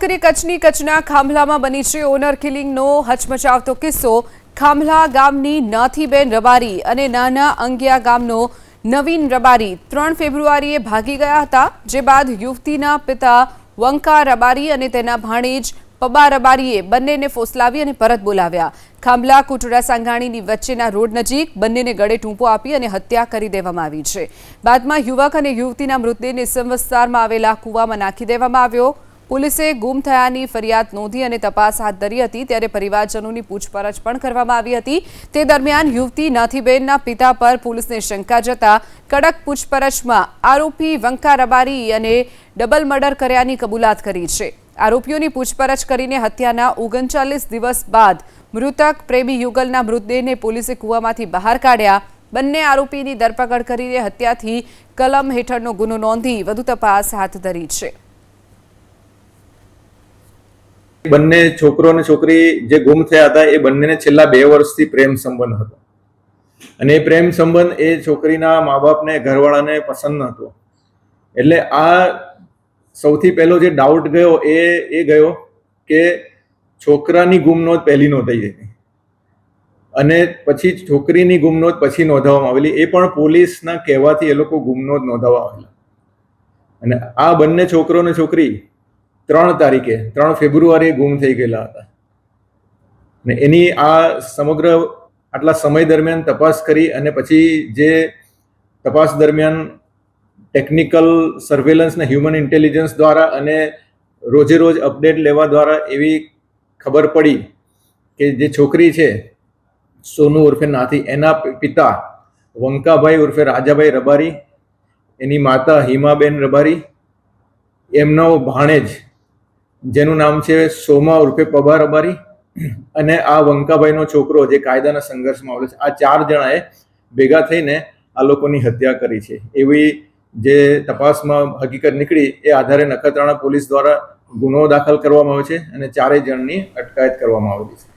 કરી કચ્છના ખાંભલામાં બની છે ઓનર કિલિંગનો હચમચાવતો કિસ્સો। ખાંભલા ગામની નાથીબેન રબારી અને નાના અંગિયા ગામનો નવીન રબારી 3 ફેબ્રુઆરીએ ભાગી ગયા હતા, જે બાદ યુવતીના પિતા વંકા રબારી અને તેના ભાણેજ પબા રબારીએ બંનેને ફોસલાવી અને પરત બોલાવ્યા। ખાંભલા કુટડા સાંગાણીની વચ્ચેના રોડ નજીક બંનેને ગળે ટૂંપો આપી અને હત્યા કરી દેવામાં આવી છે। બાદમાં યુવક અને યુવતીના મૃતદેહને સમ વિસ્તારમાં આવેલા કૂવામાં નાખી દેવામાં આવ્યો। પોલીસે ગુમ થયાની ફરિયાદ નોંધી અને તપાસ હાથ ધરી હતી, ત્યારે પરિવારજનોની પૂછપરછ પણ કરવામાં આવી હતી। તે દરમિયાન યુવતી નાથીબેનના પિતા પર પોલીસને શંકા જતા કડક પૂછપરછમાં આરોપી વંકા રબારી અને ડબલ મર્ડર કર્યાની કબૂલાત કરી છે। આરોપીઓની પૂછપરછ કરીને હત્યાના 39 દિવસ બાદ મૃતક પ્રેમી યુગલના મૃતદેહને પોલીસે કૂવામાંથી બહાર કાઢ્યા। બંને આરોપીની ધરપકડ કરીને હત્યાથી કલમ હેઠળનો ગુનો નોંધી વધુ તપાસ હાથ ધરી છે। બંને છોકરો અને છોકરી જે ગુમ થયા હતા એ બંનેને છેલ્લા 2 વર્ષથી પ્રેમ સંબંધ હતો અને એ પ્રેમ સંબંધ એ છોકરીના મા બાપને ઘરવાળાને પસંદ નહોતો। એટલે આ સૌથી પહેલો જે ડાઉટ ગયો એ ગયો કે છોકરાની ગુમનોંધ પહેલી નોંધાઈ હતી અને પછી છોકરીની ગુમનોંધ પછી નોંધાવવામાં આવેલી, એ પણ પોલીસના કહેવાથી એ લોકો ગુમનોંધ નોંધાવવા આવેલા। અને આ બંને છોકરો અને છોકરી 3 ફેબ્રુઆરીએ ગુમ થઈ ગયેલા હતા અને એની આ સમગ્ર આટલા સમય દરમિયાન તપાસ કરી અને પછી જે તપાસ દરમિયાન ટેકનિકલ સર્વેલન્સ ને હ્યુમન ઇન્ટેલિજન્સ દ્વારા અને રોજે રોજ અપડેટ લેવા દ્વારા એવી ખબર પડી કે જે છોકરી છે સોનુ ઉર્ફે નાથી, એના પિતા વંકાભાઈ ઉર્ફે રાજાભાઈ રબારી, એની માતા હિમાબેન રબારી, એમનો ભાણેજ જેનું નામ છે સોમા ઉર્ફે પબા રબારી અને આ વંકાભાઈનો છોકરો જે કાયદાના સંઘર્ષમાં આવેલો છે, આ 4 જણાએ ભેગા થઈને આ લોકોની હત્યા કરી છે એવી જે તપાસમાં હકીકત નીકળી। એ આધારે નખત્રાણા પોલીસ દ્વારા ગુનો દાખલ કરવામાં આવ્યો છે અને 4 જણની અટકાયત કરવામાં આવેલી છે।